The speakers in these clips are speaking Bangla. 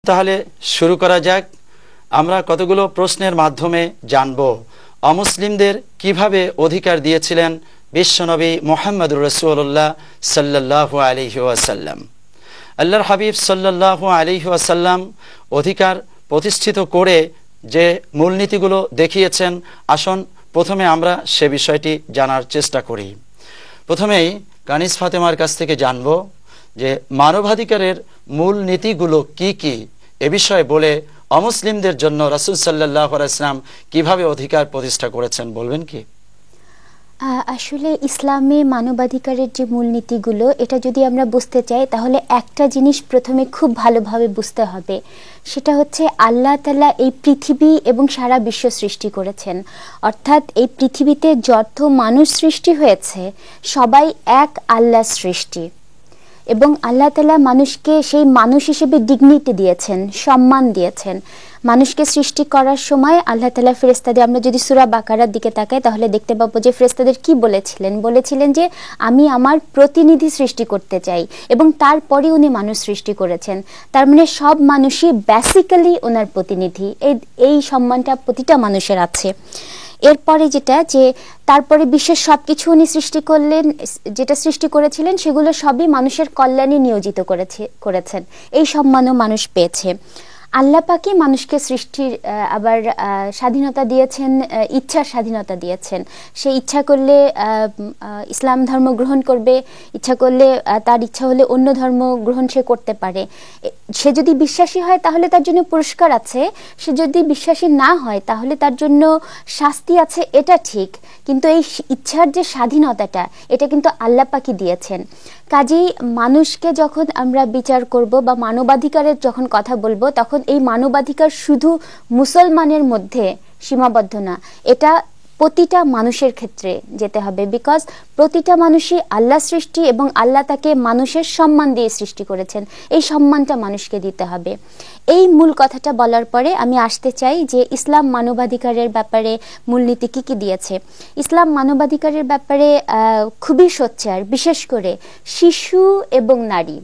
তাহলে শুরু করা যাক। আমরা কতগুলো প্রশ্নের মাধ্যমে জানব অমুসলিমদের কিভাবে অধিকার দিয়েছিলেন বিশ্বনবী মুহাম্মদুর রাসূলুল্লাহ সাল্লাল্লাহু আলাইহি ওয়াসাল্লাম। আল্লাহর হাবিব সাল্লাল্লাহু আলাইহি ওয়াসাল্লাম অধিকার প্রতিষ্ঠিত করে যে মূলনীতিগুলো দেখিয়েছেন, আসুন প্রথমে আমরা সে বিষয়টি জানার চেষ্টা করি। প্রথমেই কানিজ ফাতেমার কাছ থেকে জানব যে মানবাধিকারের মূল নীতিগুলো কি কি, এ বিষয়ে বলে অমুসলিমদের জন্য রাসূল সাল্লাল্লাহু আলাইহি ওয়াসাল্লাম কিভাবে অধিকার প্রতিষ্ঠা করেছেন বলবেন কি? আসলে ইসলামে মানবাধিকারের যে মূলনীতিগুলো, এটা যদি আমরা বুঝতে চাই তাহলে একটা জিনিস প্রথমে খুব ভালোভাবে বুঝতে হবে। সেটা হচ্ছে আল্লাহ তাআলা এই পৃথিবী এবং সারা বিশ্ব সৃষ্টি করেছেন। অর্থাৎ এই পৃথিবীতে যত মানুষ সৃষ্টি হয়েছে সবাই এক আল্লাহর সৃষ্টি, এবং আল্লাহ তাআলা মানুষকে সেই মানুষ হিসেবে ডিগনিটি দিয়েছেন, সম্মান দিয়েছেন। মানুষকে সৃষ্টি করার সময় আল্লাহ তাআলা ফেরেশতাদের, আমরা যদি সূরা বাকারার দিকে তাকাই তাহলে দেখতে পাবো যে ফেরেশতাদের কি বলেছিলেন যে আমি আমার প্রতিনিধি সৃষ্টি করতে চাই, এবং তারপরে উনি মানুষ সৃষ্টি করেছেন। তার মানে সব মানুষই বেসিক্যালি ওনার প্রতিনিধি। এই সম্মানটা প্রতিটা মানুষের আছে। এরপরে তারপরে বিশ্বের সবকিছু উনি সৃষ্টি করলেন, যেটা সৃষ্টি করেছিলেন সেগুলো সবই মানুষের কল্যাণে নিয়োজিত করেছেন। এই সম্মানও মানুষ পেয়েছে। আল্লাহ পাকই মানুষকে সৃষ্টির আবার স্বাধীনতা দিয়েছেন, ইচ্ছার স্বাধীনতা দিয়েছেন। সে ইচ্ছা করলে ইসলাম ধর্ম গ্রহণ করবে, ইচ্ছা করলে তার ইচ্ছা হলে অন্য ধর্ম গ্রহণ সে করতে পারে। সে যদি বিশ্বাসী হয় তাহলে তার জন্য পুরস্কার আছে, সে যদি বিশ্বাসী না হয় তাহলে তার জন্য শাস্তি আছে, এটা ঠিক। কিন্তু এই ইচ্ছার যে স্বাধীনতাটা, এটা কিন্তু আল্লাহ পাকই দিয়েছেন। কাজেই মানুষকে যখন আমরা বিচার করব বা মানবাধিকারের যখন কথা বলবো, তখন এই মানবাধিকার শুধু মুসলমানের মধ্যে সীমাবদ্ধ না, এটা প্রতিটা মানুষের ক্ষেত্রে যেতে হবে। বিকজ প্রতিটা মানুষই আল্লাহ সৃষ্টি এবং আল্লাহ তাকে মানুষের সম্মান দিয়ে সৃষ্টি করেছেন। এই সম্মানটা মানুষকে দিতে হবে। এই মূল কথাটা বলার পরে আমি আসতে চাই যে ইসলাম মানবাধিকারের ব্যাপারে মূলনীতি কি কি দিয়েছে। ইসলাম মানবাধিকারের ব্যাপারে খুবই সোচ্চার, বিশেষ করে শিশু এবং নারী,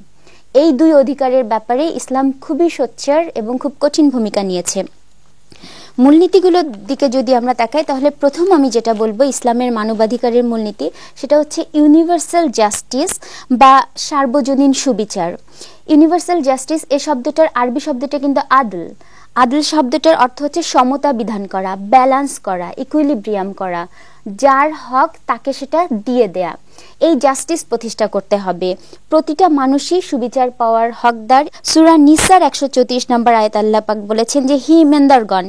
এই দুই অধিকারের ব্যাপারে ইসলাম খুবই সোচ্চার এবং খুব কঠিন ভূমিকা নিয়েছে। মূলনীতিগুলোর দিকে যদি আমরা তাকাই তাহলে প্রথম আমি যেটা বলবো ইসলামের মানবাধিকারের মূলনীতি, সেটা হচ্ছে ইউনিভার্সাল জাস্টিস বা সার্বজনীন সুবিচার। ইউনিভার্সাল জাস্টিস এই শব্দটার আরবি শব্দটা কিন্তু আদল। আদল শব্দটার অর্থ হচ্ছে সমতা বিধান করা, ব্যালেন্স করা, ইকুইলিব্রিয়াম করা, যার হক তাকে সেটা দিয়ে দেয়া। এই জাস্টিস প্রতিষ্ঠা করতে হবে। প্রতিটা মানুষই সুবিচার পাওয়ার হকদার। সূরা নিসার 134 নম্বর আয়াত আল্লাহ পাক বলেছেন যে হি ইমানদারগণ,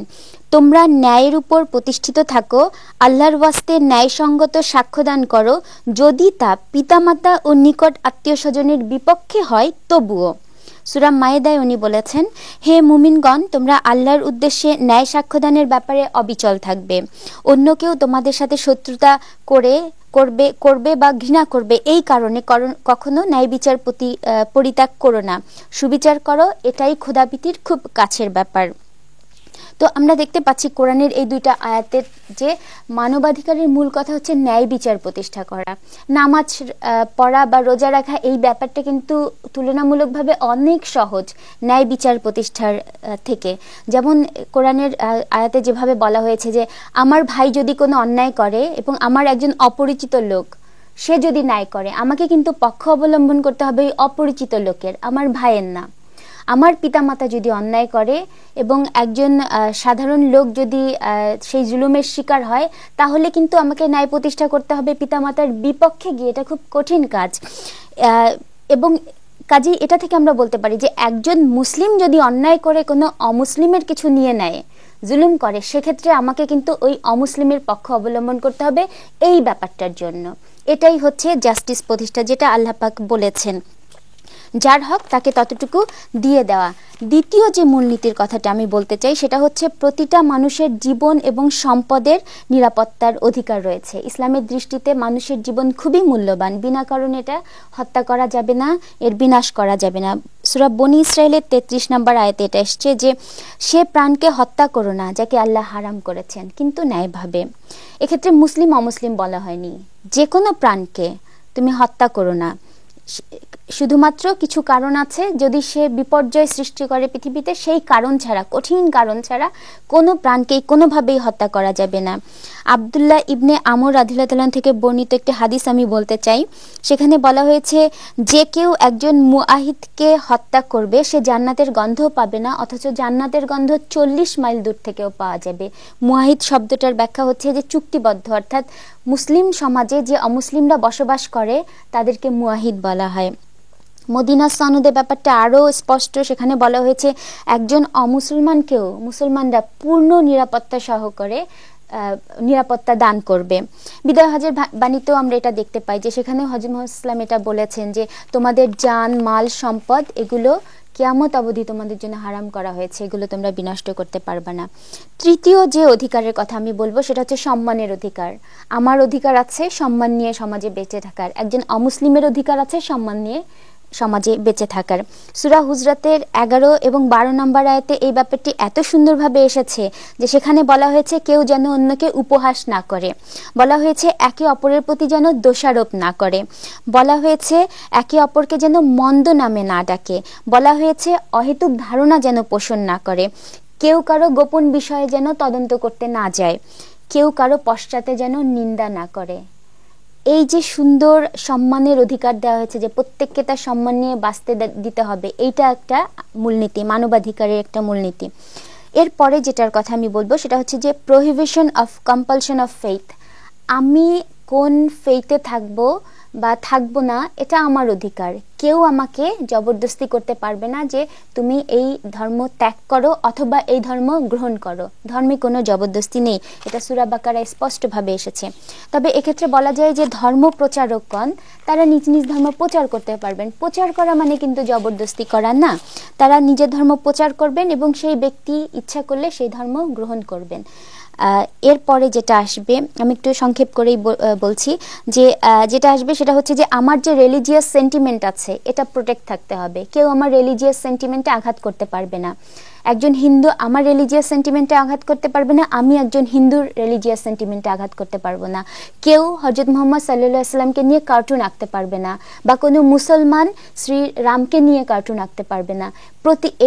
তোমরা ন্যায়ের উপর প্রতিষ্ঠিত থাকো, আল্লাহর ওয়াস্তে ন্যায়সঙ্গত সাক্ষ্যদান করো, যদি তা পিতামাতা ও নিকট আত্মীয় স্বজনের বিপক্ষে হয় তবুও। সূরা মায়েদায় উনি বলেছেন, হে মুমিনগণ, তোমরা আল্লাহর উদ্দেশ্যে ন্যায় সাক্ষ্যদানের ব্যাপারে অবিচল থাকবে। অন্য কেউ তোমাদের সাথে শত্রুতা করবে বা ঘৃণা করবে, এই কারণে কখনো ন্যায় বিচার পরিত্যাগ করো না, সুবিচার করো, এটাই খোদাভীতির খুব কাছের ব্যাপার। তো আমরা দেখতে পাচ্ছি কোরআনের এই দুইটা আয়াতের যে মানবাধিকারের মূল কথা হচ্ছে ন্যায় বিচার প্রতিষ্ঠা করা। নামাজ পড়া বা রোজা রাখা এই ব্যাপারটা কিন্তু তুলনামূলকভাবে অনেক সহজ ন্যায় বিচার প্রতিষ্ঠার থেকে। যেমন কোরআনের আয়াতে যেভাবে বলা হয়েছে যে আমার ভাই যদি কোনো অন্যায় করে এবং আমার একজন অপরিচিত লোক সে যদি ন্যায় করে, আমাকে কিন্তু পক্ষ অবলম্বন করতে হবে এই অপরিচিত লোকের, আমার ভাইয়ের না। আমার পিতামাতা যদি অন্যায় করে এবং একজন সাধারণ লোক যদি সেই জুলুমের শিকার হয়, তাহলে কিন্তু আমাকে ন্যায় প্রতিষ্ঠা করতে হবে পিতামাতার বিপক্ষে গিয়ে। এটা খুব কঠিন কাজ। এবং কাজেই এটা থেকে আমরা বলতে পারি যে একজন মুসলিম যদি অন্যায় করে কোনো অমুসলিমের কিছু নিয়ে নেয়, জুলুম করে, সেক্ষেত্রে আমাকে কিন্তু ওই অমুসলিমের পক্ষ অবলম্বন করতে হবে এই ব্যাপারটার জন্য। এটাই হচ্ছে জাস্টিস প্রতিষ্ঠা, যেটা আল্লাহ পাক বলেছেন, যার হক তাকে ততটুকু দিয়ে দেওয়া। দ্বিতীয় যে মূলনীতির কথাটা আমি বলতে চাই সেটা হচ্ছে প্রতিটা মানুষের জীবন এবং সম্পদের নিরাপত্তার অধিকার রয়েছে। ইসলামের দৃষ্টিতে মানুষের জীবন খুবই মূল্যবান, বিনা কারণে এটা হত্যা করা যাবে না, এর বিনাশ করা যাবে না। সূরা বনী ইসরাইলের 33 নম্বর আয়াতে এটা এসছে যে সে প্রাণকে হত্যা করো না যাকে আল্লাহ হারাম করেছেন, কিন্তু ন্যায়ভাবে। এক্ষেত্রে মুসলিম অমুসলিম বলা হয়নি, যে কোনো প্রাণকে তুমি হত্যা করো না, শুধুমাত্র কিছু কারণ আছে, যদি সে বিপর্যয় সৃষ্টি করে পৃথিবীতে, সেই কারণ ছাড়া, কঠিন কারণ ছাড়া কোনো প্রাণকেই কোনোভাবেই হত্যা করা যাবে না। আব্দুল্লাহ ইবনে আমর রাদিয়াল্লাহু তাআলা থেকে বর্ণিত একটি হাদিস আমি বলতে চাই। সেখানে বলা হয়েছে, যে কেউ একজন মুআহিদকে হত্যা করবে সে জান্নাতের গন্ধও পাবে না, অথচ জান্নাতের গন্ধ 40 মাইল দূর থেকেও পাওয়া যাবে। মুআহিদ শব্দটার ব্যাখ্যা হচ্ছে যে চুক্তিবদ্ধ, অর্থাৎ মুসলিম সমাজে যে অমুসলিমরা বসবাস করে তাদেরকে মুআহিদ বলা হয়। মদিনা সনদে ব্যাপারটা আরও স্পষ্ট, সেখানে বলা হয়েছে একজন অমুসলমানকেও মুসলমানরা পূর্ণ নিরাপত্তা সহকারে নিরাপত্তা দান করবে। বিদায় হজের বাণীতেও আমরা এটা দেখতে পাই যে সেখানে হজরত মুহাম্মদ সাল্লাল্লাহু আলাইহি ওয়াসাল্লাম এটা বলেছেন যে তোমাদের জান, মাল, সম্পদ এগুলো কিয়ামত অবধি তোমাদের জন্য হারাম করা হয়েছে, এগুলো তোমরা বিনষ্ট করতে পারবে না। তৃতীয় যে অধিকারের কথা আমি বলবো সেটা হচ্ছে সম্মানের অধিকার। আমার অধিকার আছে সম্মান নিয়ে সমাজে বেঁচে থাকার, একজন অমুসলিমের অধিকার আছে সম্মান নিয়ে সমাজে বেঁচে থাকার। সূরা হুজরাতের 11 এবং 12 নম্বর আয়াতে এই ব্যাপারটি এত সুন্দরভাবে এসেছে যে সেখানে বলা হয়েছে কেউ যেন অন্যকে উপহাস না করে, বলা হয়েছে একে অপরের প্রতি যেন দোষারোপ না করে, বলা হয়েছে একে অপরকে যেন মন্দ নামে না ডাকে, বলা হয়েছে অহেতুক ধারণা যেন পোষণ না করে, কেউ কারো গোপন বিষয়ে যেন তদন্ত করতে না যায়, কেউ কারো পশ্চাতে যেন নিন্দা না করে। এই যে সুন্দর সম্মানের অধিকার দেওয়া হয়েছে যে প্রত্যেককে তার সম্মান নিয়ে বাঁচতে দিতে হবে, এইটা একটা মূলনীতি, মানবাধিকারের একটা মূলনীতি। এরপরে যেটার কথা আমি বলবো সেটা হচ্ছে যে prohibition of compulsion of faith. আমি কোন ফেইথে থাকবো বা থাকবো না এটা আমার অধিকার, কেউ আমাকে জবরদস্তি করতে পারবে না যে তুমি এই ধর্ম ত্যাগ করো অথবা এই ধর্ম গ্রহণ করো। ধর্মে কোনো জবরদস্তি নেই, এটা সূরা বাকারায় স্পষ্টভাবে এসেছে। তবে এক্ষেত্রে বলা যায় যে ধর্ম প্রচারকগণ তারা নিজ নিজ ধর্ম প্রচার করতে পারবেন। প্রচার করা মানে কিন্তু জবরদস্তি করা না, তারা নিজের ধর্ম প্রচার করবেন এবং সেই ব্যক্তি ইচ্ছা করলে সেই ধর্ম গ্রহণ করবেন। এরপরে যেটা আসবে আমি একটু সংক্ষেপ করেই বলছি যে যেটা আসবে সেটা হচ্ছে যে আমার যে রিলিজিয়াস সেন্টিমেন্ট আছে এটা প্রোটেক্ট থাকতে হবে, কেউ আমার রিলিজিয়াস সেন্টিমেন্টে আঘাত করতে পারবে না। একজন হিন্দু আমার রিলিজিয়াস সেন্টিমেন্টে আঘাত করতে পারবে না, আমি একজন হিন্দুর রিলিজিয়াস সেন্টিমেন্টে আঘাত করতে পারবো না। কেউ হযরত মুহাম্মদ সাল্লাল্লাহু আলাইহি ওয়াসাল্লামকে নিয়ে কার্টুন আঁকতে পারবে না, বা কোনো মুসলমান শ্রী রামকে নিয়ে কার্টুন আঁকতে পারবে না।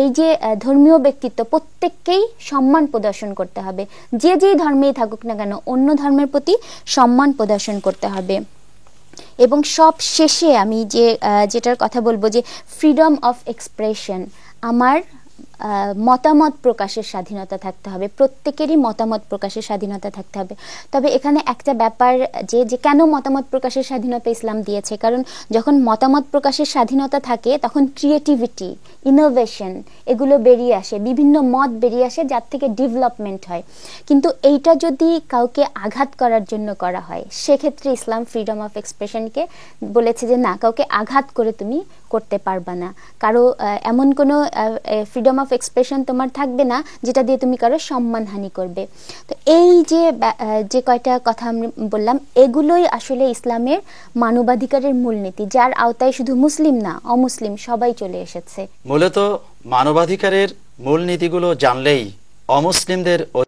এই যে ধর্মীয় ব্যক্তিত্ব প্রত্যেককেই সম্মান প্রদর্শন করতে হবে, যে যেই ধর্মেই থাকুক না কেন অন্য ধর্মের প্রতি সম্মান প্রদর্শন করতে হবে। এবং সব শেষে আমি যেটার কথা বলবো যে ফ্রিডম অফ এক্সপ্রেশন, আমার মতামত প্রকাশের স্বাধীনতা থাকতে হবে, প্রত্যেকেরই মতামত প্রকাশের স্বাধীনতা থাকতে হবে। তবে এখানে একটা ব্যাপার যে কেন মতামত প্রকাশের স্বাধীনতা ইসলাম দিয়েছে, কারণ যখন মতামত প্রকাশের স্বাধীনতা থাকে তখন ক্রিয়েটিভিটি, ইনোভেশন এগুলো বেরিয়ে আসে, বিভিন্ন মত বেরিয়ে আসে যার থেকে ডেভেলপমেন্ট হয়। কিন্তু এইটা যদি কাউকে আঘাত করার জন্য করা হয় সেক্ষেত্রে ইসলাম ফ্রিডম অফ এক্সপ্রেশনকে বলেছে যে না, কাউকে আঘাত করে তুমি করতে পারবা না, কারো এমন কোনো ফ্রিডম অফ এক্সপ্রেশন তোমার থাকবে না যেটা দিয়ে তুমি কারো সম্মানহানি করবে। তো এই যে কয়টা কথা আমি বললাম এগুলোই আসলে ইসলামের মানবাধিকারের মূলনীতি, যার আওতায় শুধু মুসলিম না অমুসলিম সবাই চলে এসেছে। মূলত মানবাধিকারের মূলনীতিগুলো জানলেই অমুসলিমদের